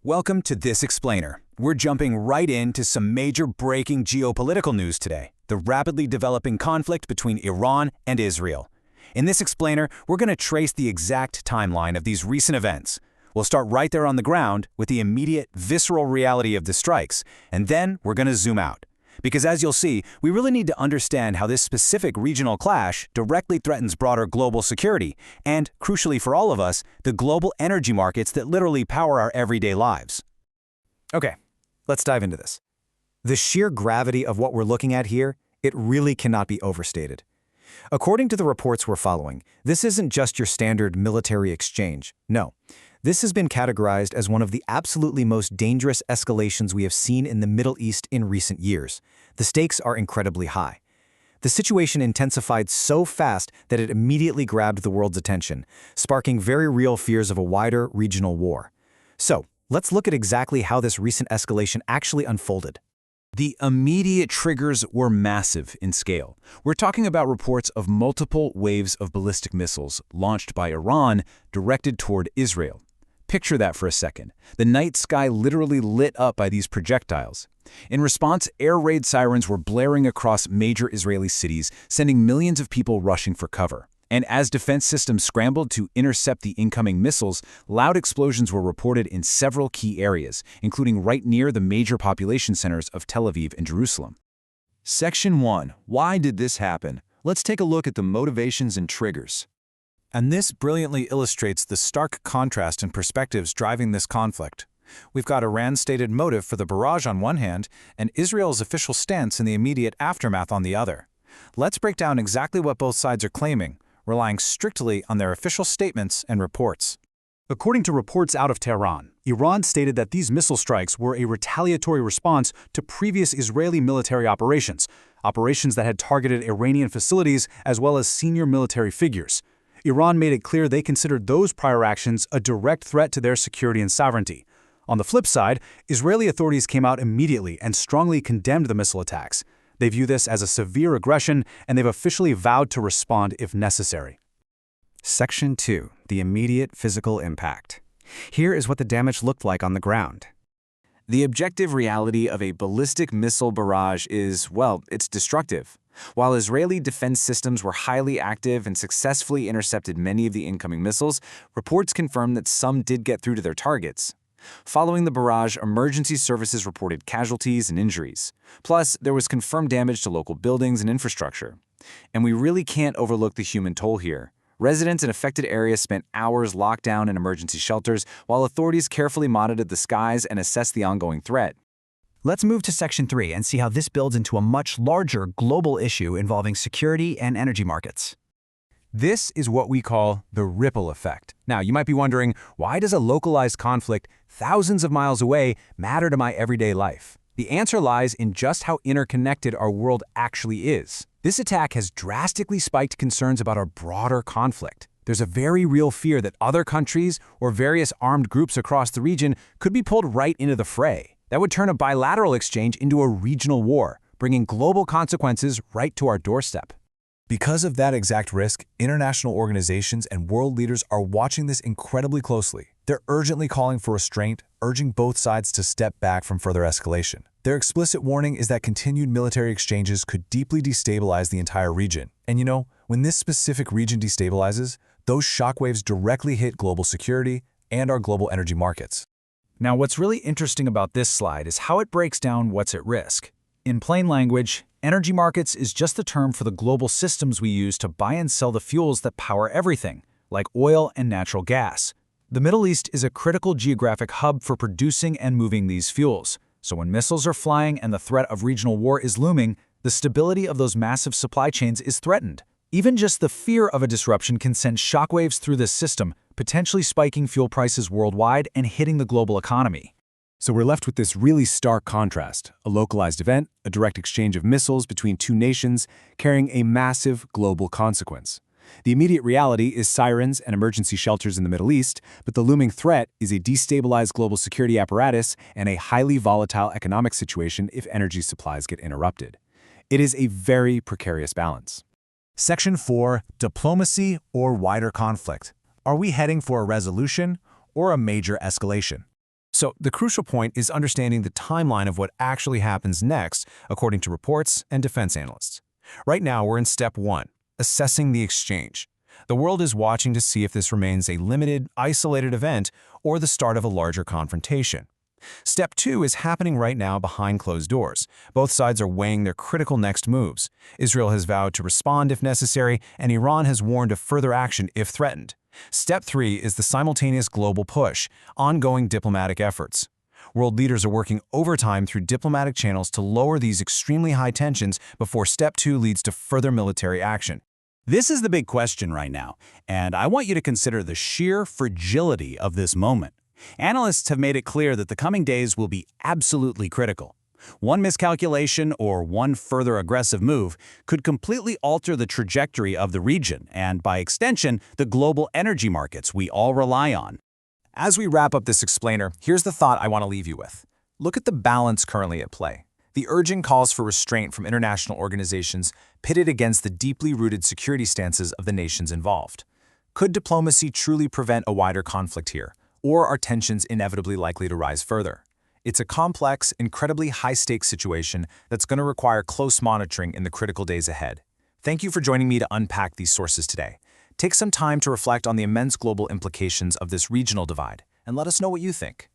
Welcome to This Explainer. We're jumping right into some major breaking geopolitical news today, the rapidly developing conflict between Iran and Israel. In This Explainer, we're going to trace the exact timeline of these recent events. We'll start right there on the ground with the immediate, visceral reality of the strikes, and then we're going to zoom out. Because as you'll see, we really need to understand how this specific regional clash directly threatens broader global security and, crucially for all of us, the global energy markets that literally power our everyday lives. Okay, let's dive into this. The sheer gravity of what we're looking at here, it really cannot be overstated. According to the reports we're following, this isn't just your standard military exchange. No. This has been categorized as one of the absolutely most dangerous escalations we have seen in the Middle East in recent years. The stakes are incredibly high. The situation intensified so fast that it immediately grabbed the world's attention, sparking very real fears of a wider regional war. So, let's look at exactly how this recent escalation actually unfolded. The immediate triggers were massive in scale. We're talking about reports of multiple waves of ballistic missiles launched by Iran directed toward Israel. Picture that for a second. The night sky literally lit up by these projectiles. In response, air raid sirens were blaring across major Israeli cities, sending millions of people rushing for cover. And as defense systems scrambled to intercept the incoming missiles, loud explosions were reported in several key areas, including right near the major population centers of Tel Aviv and Jerusalem. Section 1. Why did this happen? Let's take a look at the motivations and triggers. And this brilliantly illustrates the stark contrast in perspectives driving this conflict. We've got Iran's stated motive for the barrage on one hand, and Israel's official stance in the immediate aftermath on the other. Let's break down exactly what both sides are claiming, relying strictly on their official statements and reports. According to reports out of Tehran, Iran stated that these missile strikes were a retaliatory response to previous Israeli military operations that had targeted Iranian facilities as well as senior military figures. Iran made it clear they considered those prior actions a direct threat to their security and sovereignty. On the flip side, Israeli authorities came out immediately and strongly condemned the missile attacks. They view this as a severe aggression, and they've officially vowed to respond if necessary. Section 2. The immediate physical impact. Here is what the damage looked like on the ground. The objective reality of a ballistic missile barrage is, well, it's destructive. While Israeli defense systems were highly active and successfully intercepted many of the incoming missiles, reports confirm that some did get through to their targets. Following the barrage, emergency services reported casualties and injuries. Plus, there was confirmed damage to local buildings and infrastructure. And we really can't overlook the human toll here. Residents in affected areas spent hours locked down in emergency shelters, while authorities carefully monitored the skies and assessed the ongoing threat. Let's move to Section 3 and see how this builds into a much larger global issue involving security and energy markets. This is what we call the ripple effect. Now, you might be wondering, why does a localized conflict thousands of miles away matter to my everyday life? The answer lies in just how interconnected our world actually is. This attack has drastically spiked concerns about our broader conflict. There's a very real fear that other countries or various armed groups across the region could be pulled right into the fray. That would turn a bilateral exchange into a regional war, bringing global consequences right to our doorstep. Because of that exact risk, international organizations and world leaders are watching this incredibly closely. They're urgently calling for restraint, urging both sides to step back from further escalation. Their explicit warning is that continued military exchanges could deeply destabilize the entire region. And when this specific region destabilizes, those shockwaves directly hit global security and our global energy markets. Now, what's really interesting about this slide is how it breaks down what's at risk. In plain language, energy markets is just the term for the global systems we use to buy and sell the fuels that power everything, like oil and natural gas. The Middle East is a critical geographic hub for producing and moving these fuels. So when missiles are flying and the threat of regional war is looming, the stability of those massive supply chains is threatened. Even just the fear of a disruption can send shockwaves through this system, potentially spiking fuel prices worldwide and hitting the global economy. So we're left with this really stark contrast, a localized event, a direct exchange of missiles between two nations, carrying a massive global consequence. The immediate reality is sirens and emergency shelters in the Middle East, but the looming threat is a destabilized global security apparatus and a highly volatile economic situation if energy supplies get interrupted. It is a very precarious balance. Section 4. Diplomacy or wider conflict. Are we heading for a resolution or a major escalation? So the crucial point is understanding the timeline of what actually happens next, according to reports and defense analysts. Right now, we're in step 1, assessing the exchange. The world is watching to see if this remains a limited, isolated event or the start of a larger confrontation. Step 2 is happening right now behind closed doors. Both sides are weighing their critical next moves. Israel has vowed to respond if necessary, and Iran has warned of further action if threatened. Step 3 is the simultaneous global push, ongoing diplomatic efforts. World leaders are working overtime through diplomatic channels to lower these extremely high tensions before Step 2 leads to further military action. This is the big question right now, and I want you to consider the sheer fragility of this moment. Analysts have made it clear that the coming days will be absolutely critical. One miscalculation or one further aggressive move could completely alter the trajectory of the region and, by extension, the global energy markets we all rely on. As we wrap up this explainer, here's the thought I want to leave you with. Look at the balance currently at play. The urgent calls for restraint from international organizations pitted against the deeply rooted security stances of the nations involved. Could diplomacy truly prevent a wider conflict here, or are tensions inevitably likely to rise further? It's a complex, incredibly high-stakes situation that's going to require close monitoring in the critical days ahead. Thank you for joining me to unpack these sources today. Take some time to reflect on the immense global implications of this regional divide, and let us know what you think.